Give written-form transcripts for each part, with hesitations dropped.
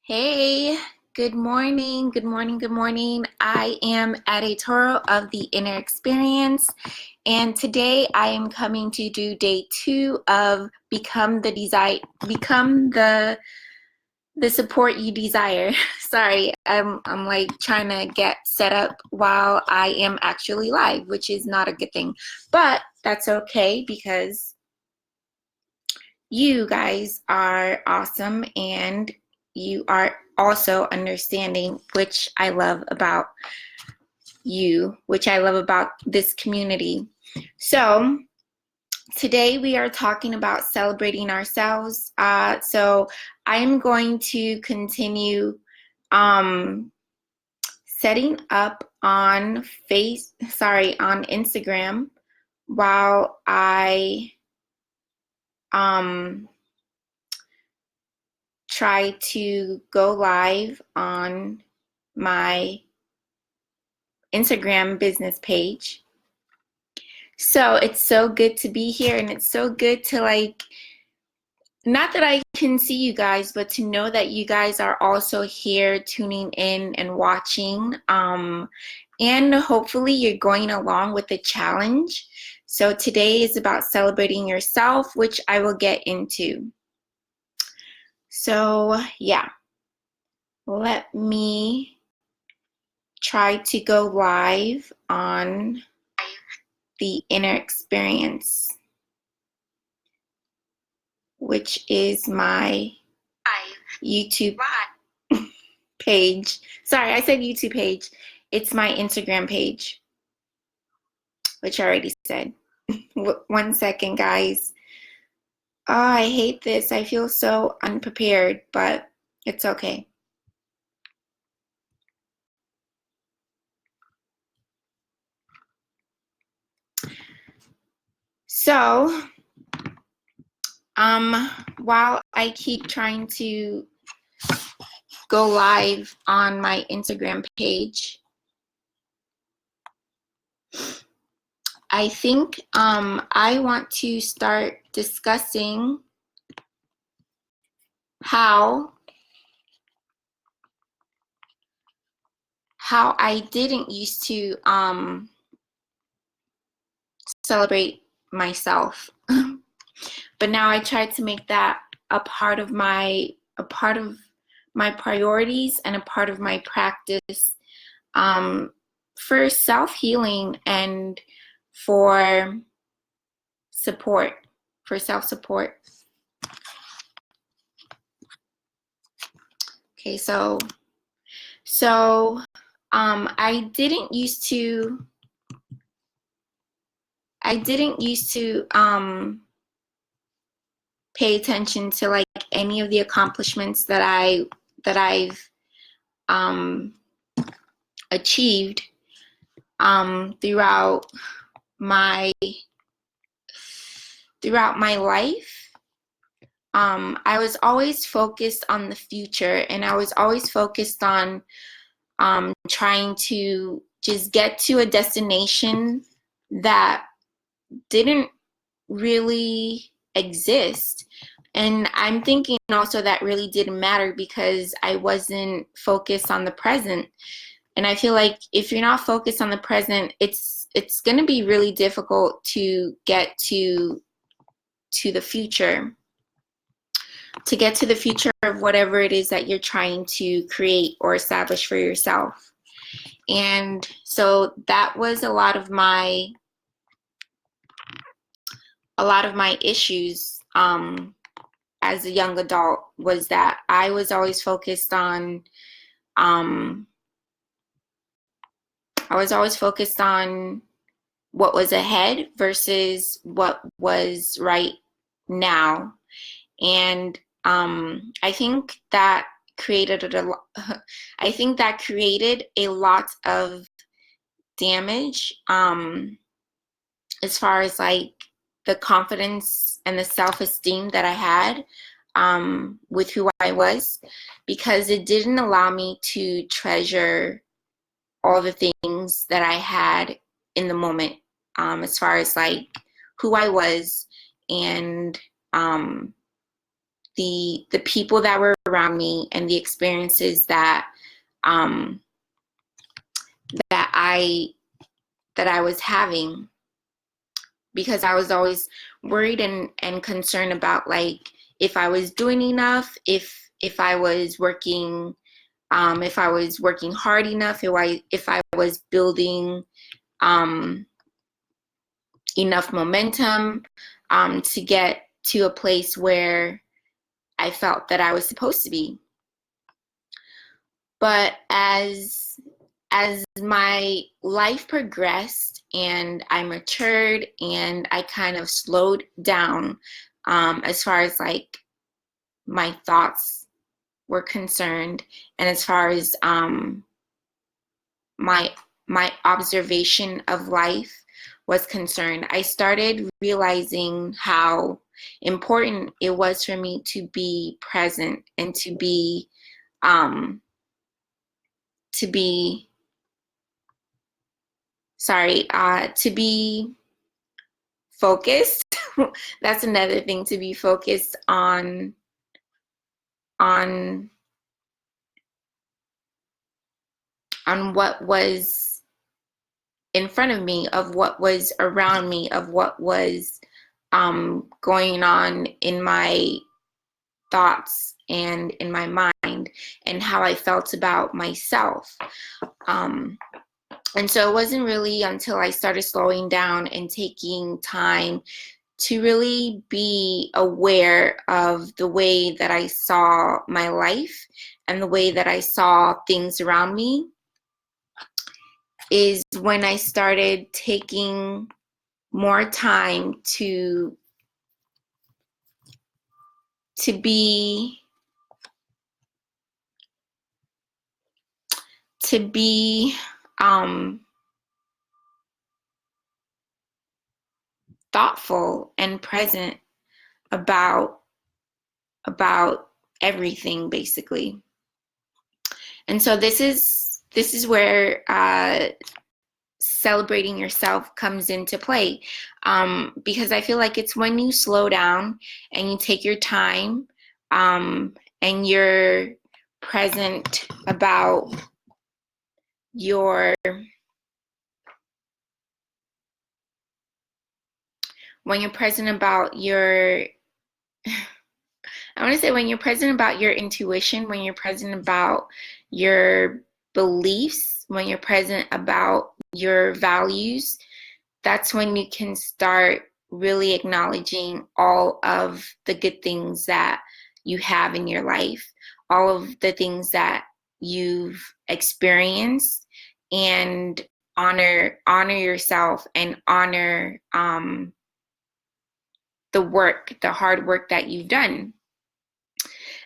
Hey, good morning, good morning, good morning. I am Day2 of the Inner Experience, and today I am coming to do day 2 of become the support you desire. Sorry, I'm like trying to get set up while I am actually live, which is not a good thing, but that's okay because you guys are awesome and you are also understanding, which I love about you, which I love about this community. So today we are talking about celebrating ourselves. So I'm going to continue setting up on Instagram while I try to go live on my Instagram business page. So it's so good to be here, and it's so good to not that I can see you guys, but to know that you guys are also here tuning in and watching. And hopefully you're going along with the challenge. So today is about celebrating yourself, which I will get into. So yeah, let me try to go live on the Inner Experience, which is my YouTube page. Sorry, I said YouTube page. It's my Instagram page, which I already said. 1 second, guys. Oh, I hate this. I feel so unprepared, but it's okay. So, while I keep trying to go live on my Instagram page, I think I want to start discussing how I didn't used to celebrate myself, but now I try to make that a part of my priorities and a part of my practice for self-healing and for support, for self-support. Okay, so I didn't used to pay attention to like any of the accomplishments that I've achieved throughout my life. I was always focused on the future, and I was always focused on trying to just get to a destination that didn't really exist. And I'm thinking also that really didn't matter because I wasn't focused on the present. And I feel like if you're not focused on the present, it's going to be really difficult to get to the future, of whatever it is that you're trying to create or establish for yourself. And so that was a lot of my issues as a young adult, was that I was always focused on what was ahead versus what was right now. And I think that created a lot of damage as far as like the confidence and the self-esteem that I had with who I was, because it didn't allow me to treasure all the things that I had in the moment, as far as like who I was and the people that were around me and the experiences that that I was having, because I was always worried and concerned about like if I was doing enough, if I was working hard enough, if I was building enough momentum to get to a place where I felt that I was supposed to be. But as my life progressed and I matured and I kind of slowed down as far as like my thoughts were concerned, and as far as my observation of life was concerned, I started realizing how important it was for me to be present and to be to be to be focused. That's another thing, to be focused on on what was in front of me, of what was around me, of what was going on in my thoughts and in my mind, and how I felt about myself. And so it wasn't really until I started slowing down and taking time to really be aware of the way that I saw my life and the way that I saw things around me, is when I started taking more time to be thoughtful and present about everything, basically. And so this is where celebrating yourself comes into play, because I feel like it's when you slow down and you take your time, and you're present about your when you're present about your I want to say when you're present about your intuition, when you're present about your beliefs, when you're present about your values, that's when you can start really acknowledging all of the good things that you have in your life, all of the things that you've experienced, and honor yourself and honor the hard work that you've done.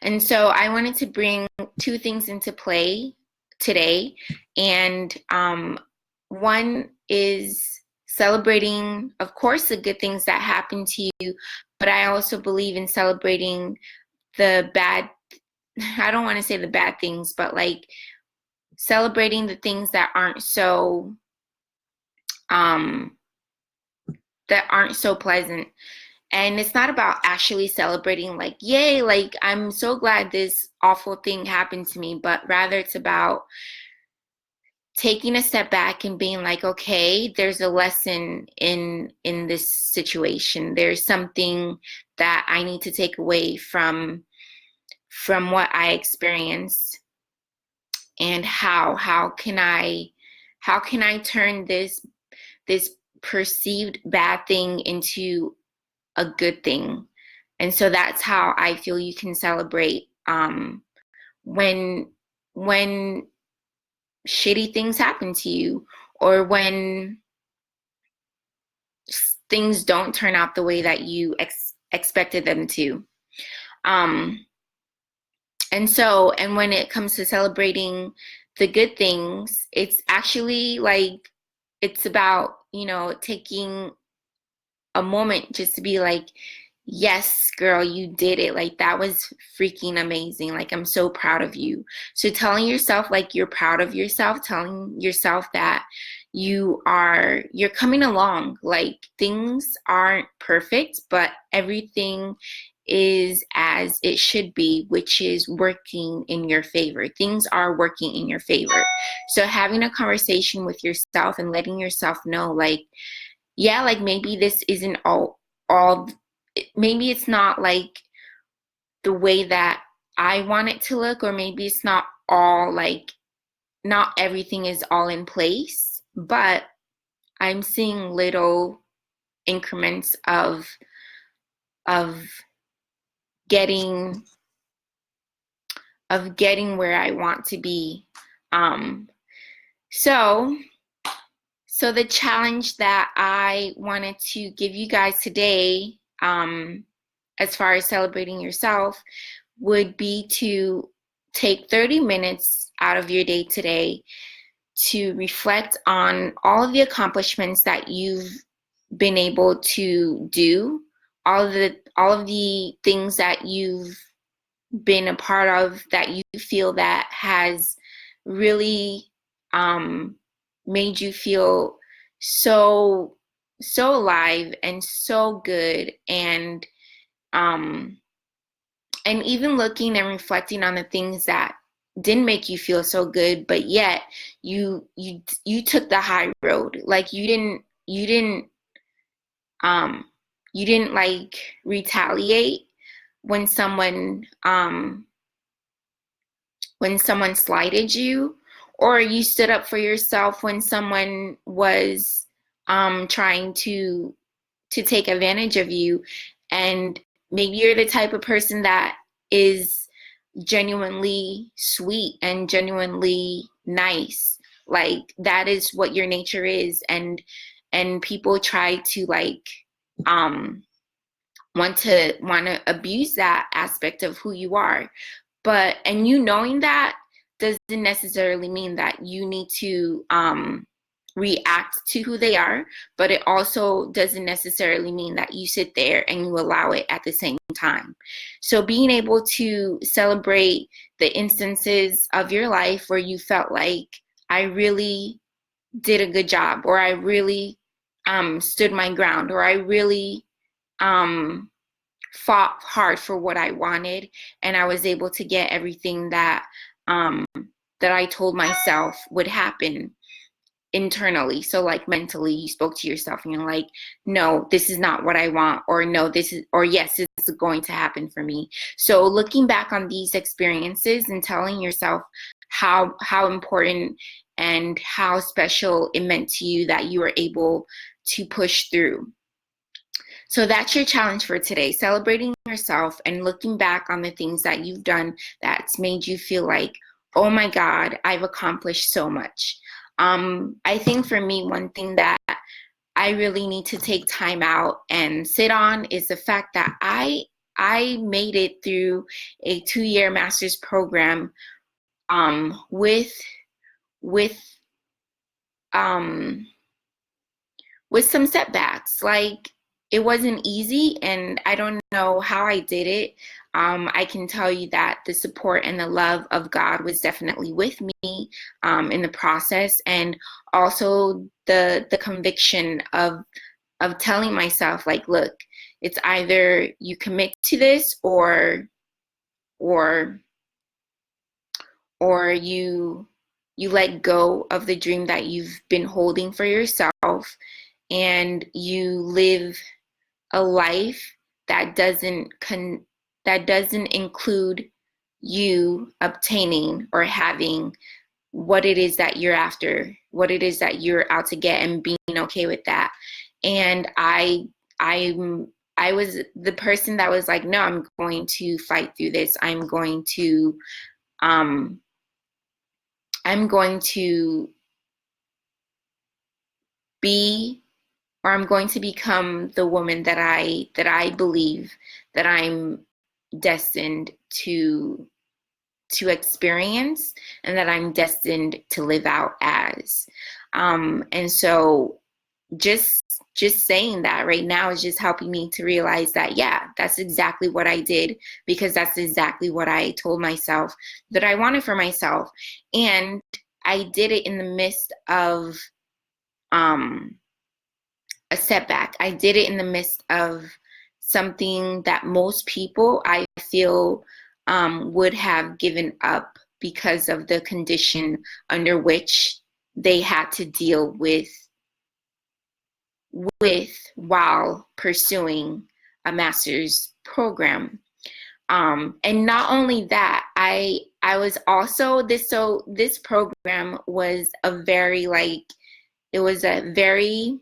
And so I wanted to bring two things into play today. And one is celebrating, of course, the good things that happen to you, but I also believe in celebrating the bad, I don't want to say the bad things, but like celebrating the things that aren't so pleasant. And it's not about actually celebrating like, yay, like I'm so glad this awful thing happened to me, but rather it's about taking a step back and being like, okay, there's a lesson in this situation. There's something that I need to take away from what I experienced, and how can I turn this perceived bad thing into a good thing. And so that's how I feel you can celebrate when shitty things happen to you, or when things don't turn out the way that you expected them to. And when it comes to celebrating the good things, it's actually like, it's about, taking a moment just to be like, yes, girl, you did it. Like, that was freaking amazing. Like, I'm so proud of you. So telling yourself like you're proud of yourself, telling yourself that you're coming along. Like, things aren't perfect, but everything is as it should be, which is working in your favor. Things are working in your favor. So having a conversation with yourself and letting yourself know, like, yeah, like maybe this isn't all, maybe it's not like the way that I want it to look, or maybe it's not all like, not everything is all in place, but I'm seeing little increments of getting where I want to be. Um, so the challenge that I wanted to give you guys today, as far as celebrating yourself, would be to take 30 minutes out of your day today to reflect on all of the accomplishments that you've been able to do, all of the things that you've been a part of that you feel that has really made you feel so alive and so good, and even looking and reflecting on the things that didn't make you feel so good, but yet you took the high road. Like um you didn't like retaliate when someone slighted you, or you stood up for yourself when someone was trying to take advantage of you. And maybe you're the type of person that is genuinely sweet and genuinely nice. Like that is what your nature is, and people try to like want to abuse that aspect of who you are. But, and you knowing that doesn't necessarily mean that you need to react to who they are, but it also doesn't necessarily mean that you sit there and you allow it at the same time. So being able to celebrate the instances of your life where you felt like, I really did a good job, or I really stood my ground, or I really fought hard for what I wanted, and I was able to get everything that that I told myself would happen internally. So like mentally, you spoke to yourself and you're like, no, this is not what I want, or no, this is, or yes, this is going to happen for me. So looking back on these experiences and telling yourself how important and how special it meant to you that you were able to push through. So that's your challenge for today, celebrating yourself and looking back on the things that you've done that's made you feel like, oh my God, I've accomplished so much. I think for me, one thing that I really need to take time out and sit on is the fact that I made it through a 2-year master's program with um, some setbacks. Like it wasn't easy, and I don't know how I did it. I can tell you that the support and the love of God was definitely with me in the process, and also the conviction of telling myself, like, look, it's either you commit to this, or you let go of the dream that you've been holding for yourself, and you live a life that doesn't include you obtaining or having what it is that you're after, what it is that you're out to get, and being okay with that. And I was the person that was like, no, I'm going to fight through this. I'm going to be, or I'm going to become the woman that I believe that I'm destined to experience, and that I'm destined to live out as. And so just saying that right now is just helping me to realize that, yeah, that's exactly what I did, because that's exactly what I told myself that I wanted for myself. And I did it in the midst of a setback. I did it in the midst of something that most people, I feel, would have given up because of the condition under which they had to deal with while pursuing a master's program. And not only that, I was also this program was a very it was a very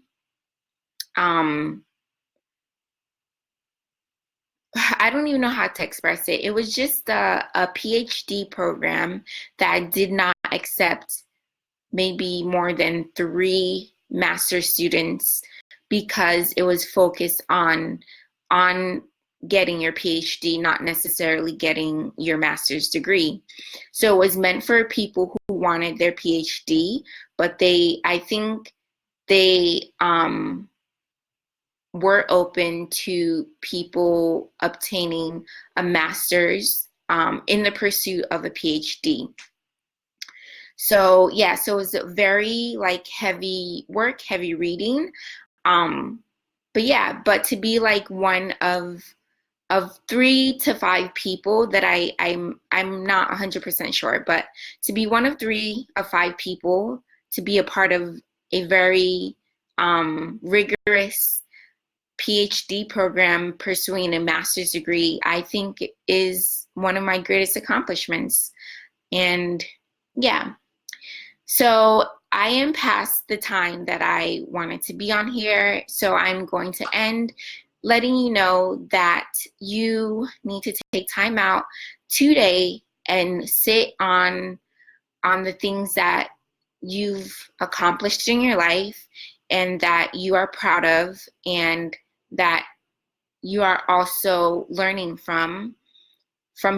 I don't even know how to express it. It was just a PhD program that did not accept maybe more than 3 master students because it was focused on getting your PhD, not necessarily getting your master's degree. So it was meant for people who wanted their PhD, but I think they were open to people obtaining a master's in the pursuit of a PhD. So yeah, so it was very heavy work, heavy reading. But yeah, but to be one of 3 to 5 people that I'm not 100% sure, but to be one of 3 or 5 people to be a part of a very rigorous PhD program pursuing a master's degree, I think is one of my greatest accomplishments. And yeah, so I am past the time that I wanted to be on here. So I'm going to end letting you know that you need to take time out today and sit on the things that you've accomplished in your life and that you are proud of and that you are also learning from from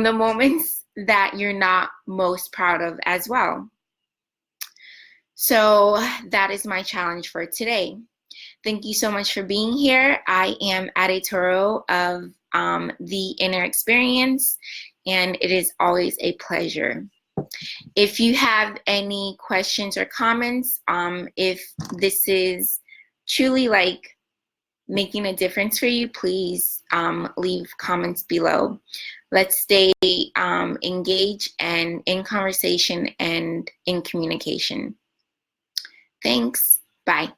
the moments that you're not most proud of as well. So that is my challenge for today. Thank you so much for being here. I am Ade Toro of The Inner Experience, and it is always a pleasure. If you have any questions or comments, if this is truly making a difference for you, please leave comments below. Let's stay engaged and in conversation and in communication. Thanks. Bye.